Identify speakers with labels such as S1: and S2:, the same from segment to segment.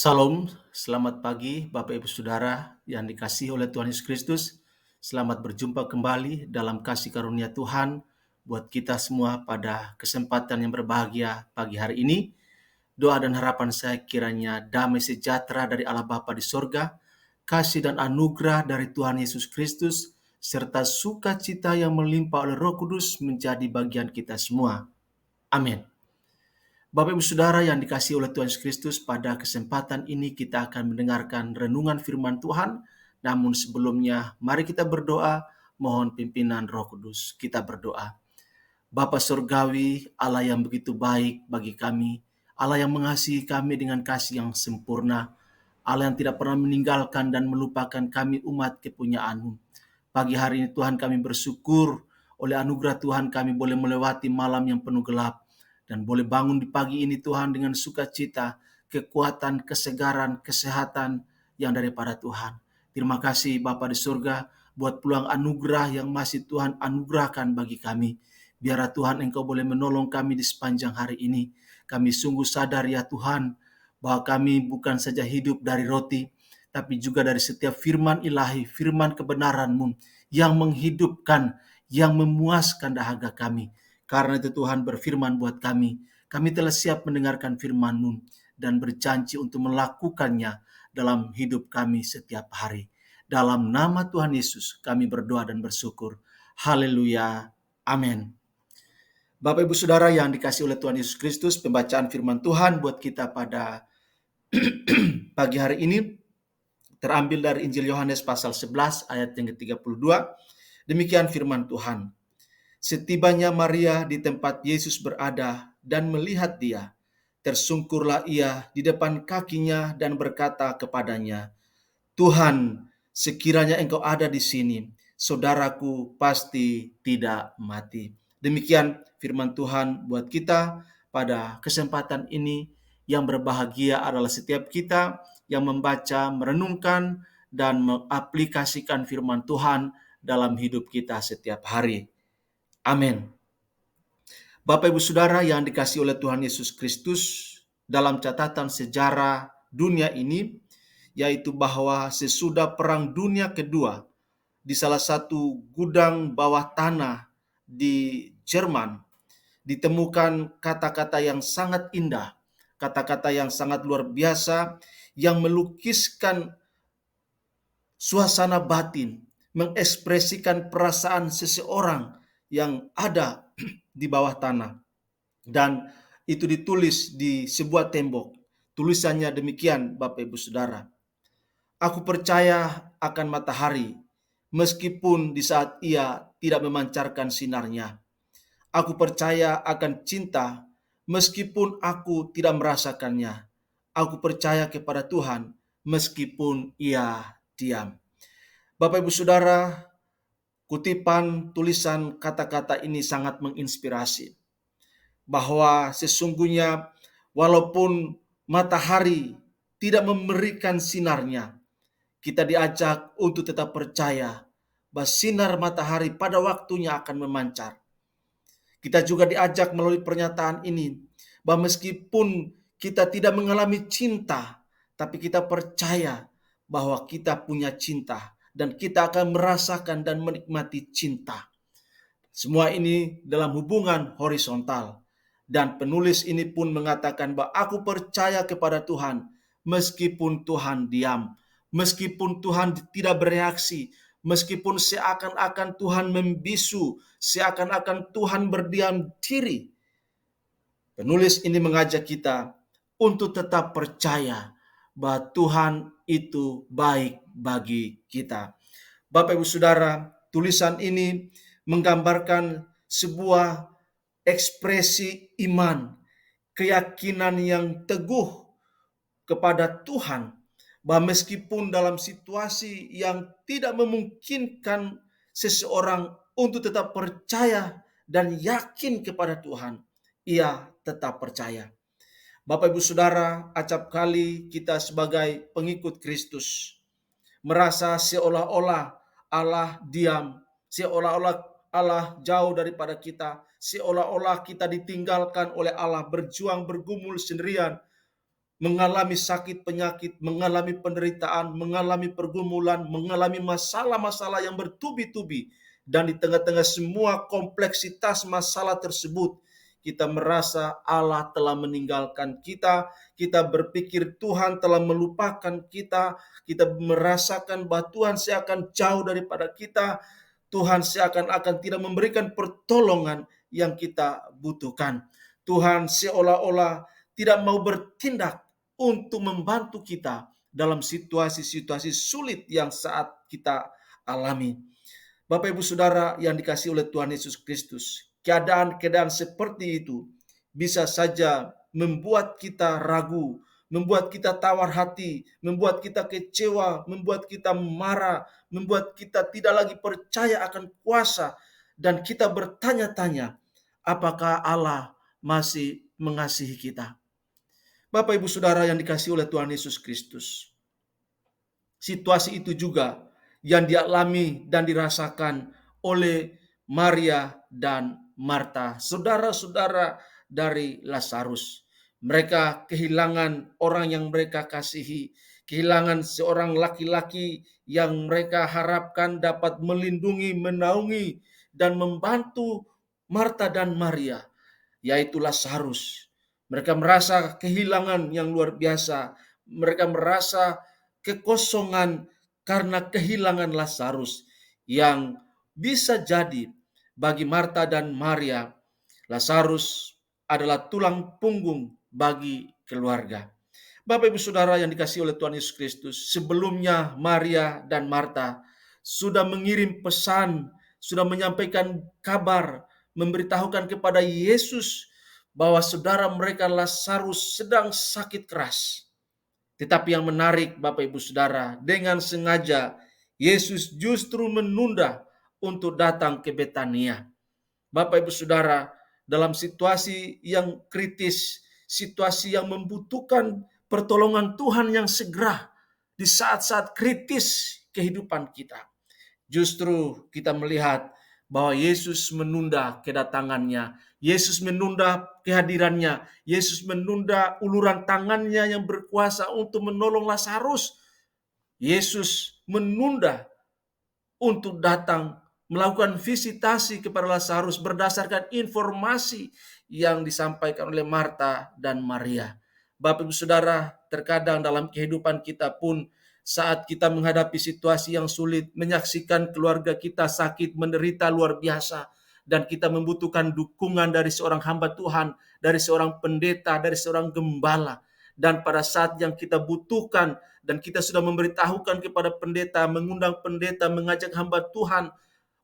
S1: Salam, selamat pagi Bapak Ibu Saudara yang dikasihi oleh Tuhan Yesus Kristus. Selamat berjumpa kembali dalam kasih karunia Tuhan buat kita semua pada kesempatan yang berbahagia pagi hari ini. Doa dan harapan saya kiranya damai sejahtera dari Allah Bapa di sorga, kasih dan anugerah dari Tuhan Yesus Kristus, serta sukacita yang melimpah oleh Roh Kudus menjadi bagian kita semua. Amin. Bapak Ibu Saudara yang dikasihi oleh Tuhan Yesus Kristus, pada kesempatan ini kita akan mendengarkan renungan firman Tuhan. Namun sebelumnya, mari kita berdoa, mohon pimpinan Roh Kudus. Kita berdoa. Bapa Surgawi, Allah yang begitu baik bagi kami, Allah yang mengasihi kami dengan kasih yang sempurna, Allah yang tidak pernah meninggalkan dan melupakan kami umat kepunyaan-Mu. Pagi hari ini Tuhan kami bersyukur oleh anugerah Tuhan kami boleh melewati malam yang penuh gelap dan boleh bangun di pagi ini Tuhan dengan sukacita, kekuatan, kesegaran, kesehatan yang daripada Tuhan. Terima kasih Bapa di surga buat peluang anugerah yang masih Tuhan anugerahkan bagi kami. Biarlah Tuhan Engkau boleh menolong kami di sepanjang hari ini. Kami sungguh sadar ya Tuhan bahwa kami bukan saja hidup dari roti, tapi juga dari setiap firman ilahi, firman kebenaran-Mu yang menghidupkan, yang memuaskan dahaga kami. Karena itu Tuhan berfirman buat kami telah siap mendengarkan firman-Mu dan berjanji untuk melakukannya dalam hidup kami setiap hari. Dalam nama Tuhan Yesus kami berdoa dan bersyukur. Haleluya. Amin. Bapak Ibu Saudara yang dikasihi oleh Tuhan Yesus Kristus, pembacaan firman Tuhan buat kita pada pagi hari ini terambil dari Injil Yohanes pasal 11 ayat yang ke-32. Demikian firman Tuhan. Setibanya Maria di tempat Yesus berada dan melihat dia, tersungkurlah ia di depan kakinya dan berkata kepadanya, Tuhan, sekiranya Engkau ada di sini, saudaraku pasti tidak mati. Demikian firman Tuhan buat kita pada kesempatan ini. Yang berbahagia adalah setiap kita yang membaca, merenungkan, dan mengaplikasikan firman Tuhan dalam hidup kita setiap hari. Amin. Bapak Ibu Saudara yang dikasihi oleh Tuhan Yesus Kristus, dalam catatan sejarah dunia ini, yaitu bahwa sesudah Perang Dunia Kedua, di salah satu gudang bawah tanah di Jerman, ditemukan kata-kata yang sangat indah, kata-kata yang sangat luar biasa, yang melukiskan suasana batin, mengekspresikan perasaan seseorang yang ada di bawah tanah. Dan itu ditulis di sebuah tembok. Tulisannya demikian, Bapak Ibu Saudara. Aku percaya akan matahari, meskipun di saat ia tidak memancarkan sinarnya. Aku percaya akan cinta, meskipun aku tidak merasakannya. Aku percaya kepada Tuhan, meskipun ia diam. Bapak Ibu Saudara, kutipan tulisan kata-kata ini sangat menginspirasi. Bahwa sesungguhnya walaupun matahari tidak memberikan sinarnya, kita diajak untuk tetap percaya bahwa sinar matahari pada waktunya akan memancar. Kita juga diajak melalui pernyataan ini bahwa meskipun kita tidak mengalami cinta, tapi kita percaya bahwa kita punya cinta dan kita akan merasakan dan menikmati cinta. Semua ini dalam hubungan horizontal. Dan penulis ini pun mengatakan bahwa aku percaya kepada Tuhan meskipun Tuhan diam, meskipun Tuhan tidak bereaksi, meskipun seakan-akan Tuhan membisu, seakan-akan Tuhan berdiam diri. Penulis ini mengajak kita untuk tetap percaya bahwa Tuhan itu baik bagi kita. Bapak Ibu Saudara, tulisan ini menggambarkan sebuah ekspresi iman, keyakinan yang teguh kepada Tuhan, bahwa meskipun dalam situasi yang tidak memungkinkan seseorang untuk tetap percaya dan yakin kepada Tuhan, ia tetap percaya. Bapak Ibu Saudara, acap kali kita sebagai pengikut Kristus merasa seolah-olah Allah diam, seolah-olah Allah jauh daripada kita, seolah-olah kita ditinggalkan oleh Allah, berjuang bergumul sendirian, mengalami sakit penyakit, mengalami penderitaan, mengalami pergumulan, mengalami masalah-masalah yang bertubi-tubi. Dan di tengah-tengah semua kompleksitas masalah tersebut, kita merasa Allah telah meninggalkan kita, kita berpikir Tuhan telah melupakan kita, kita merasakan bahwa Tuhan seakan jauh daripada kita, Tuhan seakan-akan tidak memberikan pertolongan yang kita butuhkan. Tuhan seolah-olah tidak mau bertindak untuk membantu kita dalam situasi-situasi sulit yang saat kita alami. Bapak Ibu Saudara yang dikasihi oleh Tuhan Yesus Kristus, keadaan-keadaan seperti itu bisa saja membuat kita ragu, membuat kita tawar hati, membuat kita kecewa, membuat kita marah, membuat kita tidak lagi percaya akan kuasa, dan kita bertanya-tanya, apakah Allah masih mengasihi kita? Bapak Ibu Saudara yang dikasihi oleh Tuhan Yesus Kristus, situasi itu juga yang dialami dan dirasakan oleh Maria dan Marta, saudara-saudara dari Lazarus. Mereka kehilangan orang yang mereka kasihi, kehilangan seorang laki-laki yang mereka harapkan dapat melindungi, menaungi, dan membantu Marta dan Maria, yaitu Lazarus. Mereka merasa kehilangan yang luar biasa. Mereka merasa kekosongan karena kehilangan Lazarus, yang bisa jadi bagi Marta dan Maria, Lazarus adalah tulang punggung bagi keluarga. Bapak Ibu Saudara yang dikasihi oleh Tuhan Yesus Kristus, sebelumnya Maria dan Marta sudah mengirim pesan, sudah menyampaikan kabar, memberitahukan kepada Yesus bahwa saudara mereka Lazarus sedang sakit keras. Tetapi yang menarik Bapak Ibu Saudara, dengan sengaja Yesus justru menunda untuk datang ke Betania. Bapak Ibu Saudara, dalam situasi yang kritis, situasi yang membutuhkan pertolongan Tuhan yang segera di saat-saat kritis kehidupan kita, justru kita melihat bahwa Yesus menunda kedatangannya, Yesus menunda kehadirannya, Yesus menunda uluran tangannya yang berkuasa untuk menolong Lazarus. Yesus menunda untuk datang melakukan visitasi kepada Lazarus berdasarkan informasi yang disampaikan oleh Marta dan Maria. Bapak Ibu Saudara, terkadang dalam kehidupan kita pun saat kita menghadapi situasi yang sulit, menyaksikan keluarga kita sakit, menderita luar biasa, dan kita membutuhkan dukungan dari seorang hamba Tuhan, dari seorang pendeta, dari seorang gembala. Dan pada saat yang kita butuhkan, dan kita sudah memberitahukan kepada pendeta, mengundang pendeta, mengajak hamba Tuhan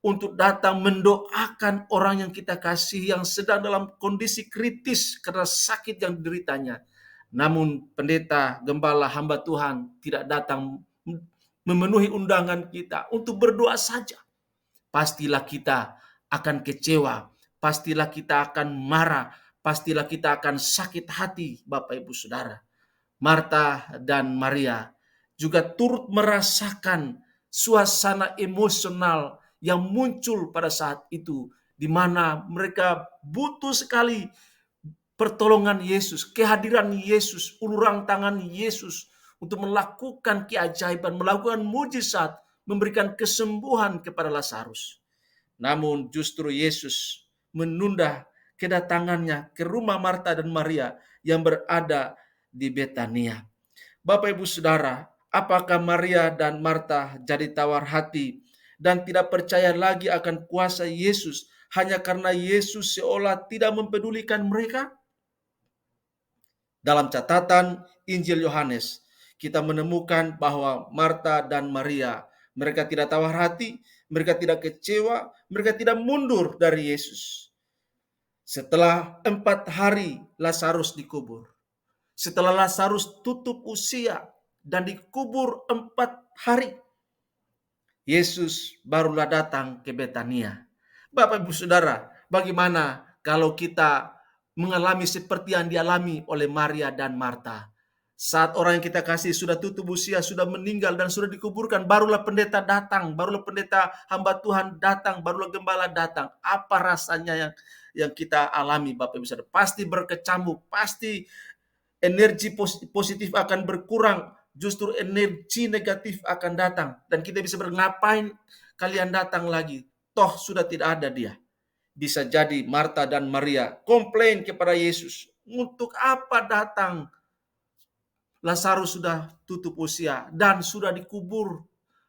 S1: untuk datang mendoakan orang yang kita kasih yang sedang dalam kondisi kritis karena sakit yang dideritanya. Namun pendeta, gembala, hamba Tuhan tidak datang memenuhi undangan kita untuk berdoa saja. Pastilah kita akan kecewa, pastilah kita akan marah, pastilah kita akan sakit hati, Bapak Ibu Saudara. Marta dan Maria juga turut merasakan suasana emosional yang muncul pada saat itu, di mana mereka butuh sekali pertolongan Yesus, kehadiran Yesus, uluran tangan Yesus untuk melakukan keajaiban, melakukan mujizat, memberikan kesembuhan kepada Lazarus. Namun justru Yesus menunda kedatangannya ke rumah Marta dan Maria yang berada di Betania. Bapak Ibu Saudara, apakah Maria dan Marta jadi tawar hati dan tidak percaya lagi akan kuasa Yesus hanya karena Yesus seolah tidak mempedulikan mereka? Dalam catatan Injil Yohanes, kita menemukan bahwa Marta dan Maria, mereka tidak tawar hati, mereka tidak kecewa, mereka tidak mundur dari Yesus. Setelah 4 hari Lazarus dikubur, setelah Lazarus tutup usia dan dikubur 4 hari, Yesus barulah datang ke Betania. Bapak Ibu Saudara, bagaimana kalau kita mengalami seperti yang dialami oleh Maria dan Marta? Saat orang yang kita kasih sudah tutup usia, sudah meninggal dan sudah dikuburkan, barulah pendeta datang, barulah pendeta hamba Tuhan datang, barulah gembala datang. Apa rasanya yang kita alami, Bapak Ibu Saudara? Pasti berkecamuk, pasti energi positif akan berkurang, justru energi negatif akan datang. Dan kita bisa ngapain kalian datang lagi? Toh sudah tidak ada dia. Bisa jadi Marta dan Maria komplain kepada Yesus. Untuk apa datang? Lazarus sudah tutup usia dan sudah dikubur.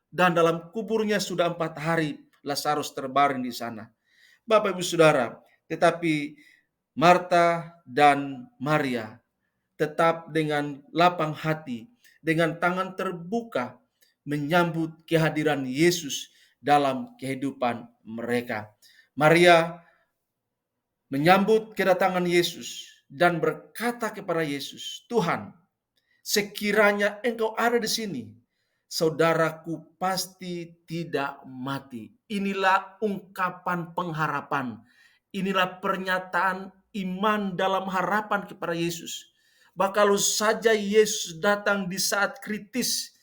S1: Dan dalam kuburnya sudah 4 hari Lazarus terbaring di sana. Bapak Ibu Saudara, tetapi Marta dan Maria tetap dengan lapang hati, dengan tangan terbuka menyambut kehadiran Yesus dalam kehidupan mereka. Maria menyambut kedatangan Yesus dan berkata kepada Yesus, "Tuhan, sekiranya Engkau ada di sini, saudaraku pasti tidak mati." Inilah ungkapan pengharapan. Inilah pernyataan iman dalam harapan kepada Yesus. Bahkan kalau saja Yesus datang di saat kritis,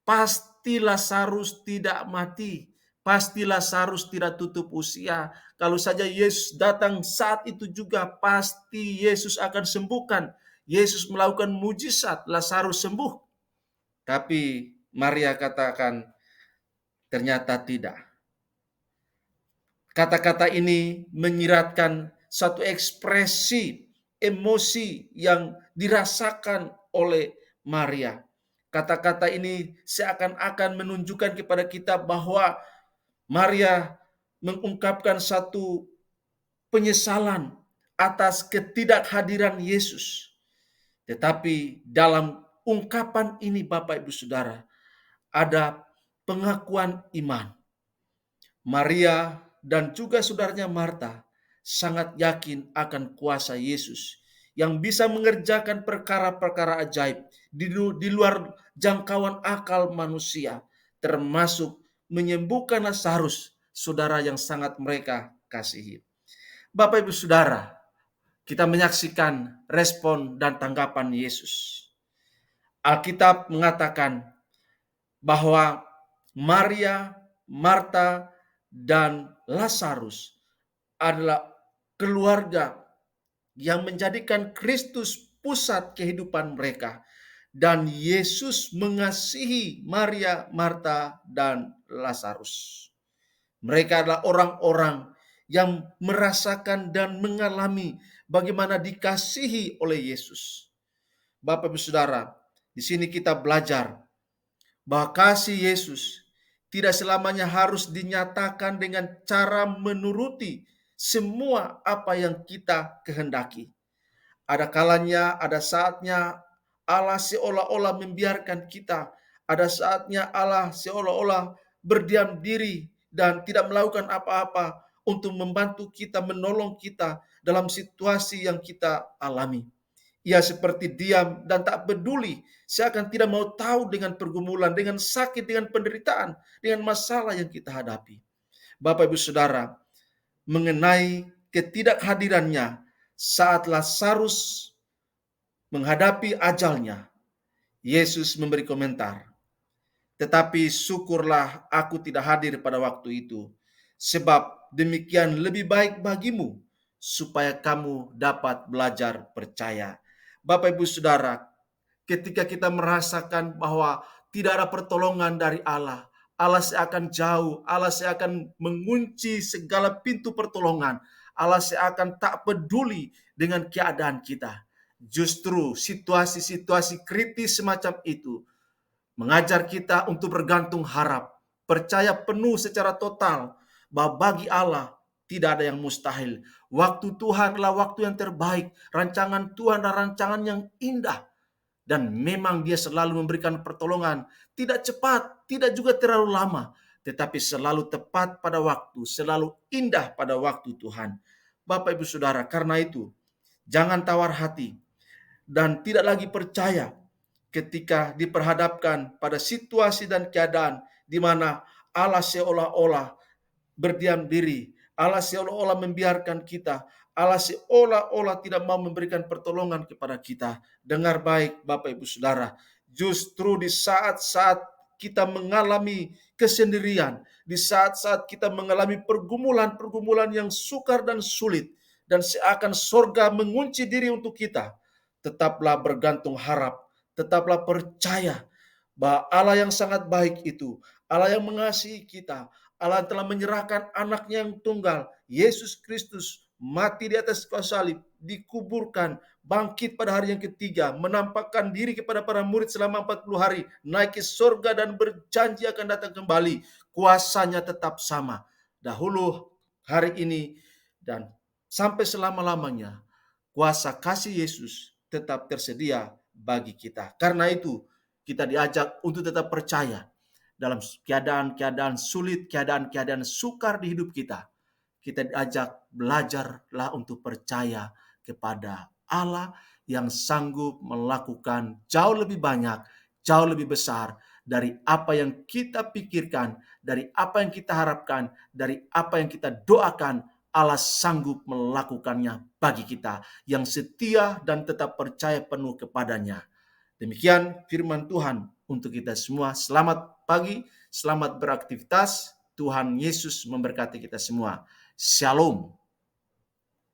S1: pasti Lazarus tidak mati. Pasti Lazarus tidak tutup usia. Kalau saja Yesus datang saat itu juga, pasti Yesus akan sembuhkan. Yesus melakukan mujizat, Lazarus sembuh. Tapi Maria katakan, ternyata tidak. Kata-kata ini menyiratkan satu ekspresi emosi yang dirasakan oleh Maria. Kata-kata ini seakan-akan menunjukkan kepada kita bahwa Maria mengungkapkan satu penyesalan atas ketidakhadiran Yesus. Tetapi dalam ungkapan ini Bapak Ibu Saudara, ada pengakuan iman. Maria dan juga saudaranya Marta sangat yakin akan kuasa Yesus yang bisa mengerjakan perkara-perkara ajaib di luar jangkauan akal manusia, termasuk menyembuhkan Lazarus, saudara yang sangat mereka kasihi. Bapak Ibu Saudara, kita menyaksikan respon dan tanggapan Yesus. Alkitab mengatakan bahwa Maria, Marta, dan Lazarus adalah keluarga yang menjadikan Kristus pusat kehidupan mereka. Dan Yesus mengasihi Maria, Marta, dan Lazarus. Mereka adalah orang-orang yang merasakan dan mengalami bagaimana dikasihi oleh Yesus. Bapak Ibu Saudara, di sini kita belajar bahwa kasih Yesus tidak selamanya harus dinyatakan dengan cara menuruti semua apa yang kita kehendaki. Ada kalanya, ada saatnya Allah seolah-olah membiarkan kita. Ada saatnya Allah seolah-olah berdiam diri dan tidak melakukan apa-apa untuk membantu kita, menolong kita dalam situasi yang kita alami. Ia seperti diam dan tak peduli, seakan tidak mau tahu dengan pergumulan, dengan sakit, dengan penderitaan, dengan masalah yang kita hadapi. Bapak Ibu Saudara, mengenai ketidakhadirannya saat Lazarus menghadapi ajalnya, Yesus memberi komentar, "Tetapi syukurlah aku tidak hadir pada waktu itu, sebab demikian lebih baik bagimu, supaya kamu dapat belajar percaya." Bapak Ibu Saudara, ketika kita merasakan bahwa tidak ada pertolongan dari Allah, Allah seakan jauh, Allah seakan mengunci segala pintu pertolongan, Allah seakan tak peduli dengan keadaan kita. Justru situasi-situasi kritis semacam itu mengajar kita untuk bergantung harap, percaya penuh secara total bahwa bagi Allah tidak ada yang mustahil. Waktu Tuhan adalah waktu yang terbaik, rancangan Tuhan adalah rancangan yang indah. Dan memang dia selalu memberikan pertolongan, tidak cepat, tidak juga terlalu lama, tetapi selalu tepat pada waktu, selalu indah pada waktu Tuhan. Bapak Ibu Saudara, karena itu jangan tawar hati dan tidak lagi percaya ketika diperhadapkan pada situasi dan keadaan di mana Allah seolah-olah berdiam diri, Allah seolah-olah membiarkan kita, Allah seolah-olah tidak mau memberikan pertolongan kepada kita. Dengar baik Bapak Ibu Saudara, justru di saat-saat kita mengalami kesendirian, di saat-saat kita mengalami pergumulan-pergumulan yang sukar dan sulit, dan seakan sorga mengunci diri untuk kita, tetaplah bergantung harap, tetaplah percaya bahwa Allah yang sangat baik itu, Allah yang mengasihi kita, Allah yang telah menyerahkan anaknya yang tunggal, Yesus Kristus, mati di atas kayu salib, dikuburkan, bangkit pada hari yang ketiga, menampakkan diri kepada para murid selama 40 hari, naik ke surga dan berjanji akan datang kembali. Kuasanya tetap sama. Dahulu, hari ini, dan sampai selama-lamanya. Kuasa kasih Yesus tetap tersedia bagi kita. Karena itu, kita diajak untuk tetap percaya dalam keadaan-keadaan sulit, keadaan-keadaan sukar di hidup kita. Kita diajak belajarlah untuk percaya kepada Allah yang sanggup melakukan jauh lebih banyak, jauh lebih besar dari apa yang kita pikirkan, dari apa yang kita harapkan, dari apa yang kita doakan. Allah sanggup melakukannya bagi kita yang setia dan tetap percaya penuh kepadanya. Demikian firman Tuhan untuk kita semua. Selamat pagi, selamat beraktivitas. Tuhan Yesus memberkati kita semua. Shalom.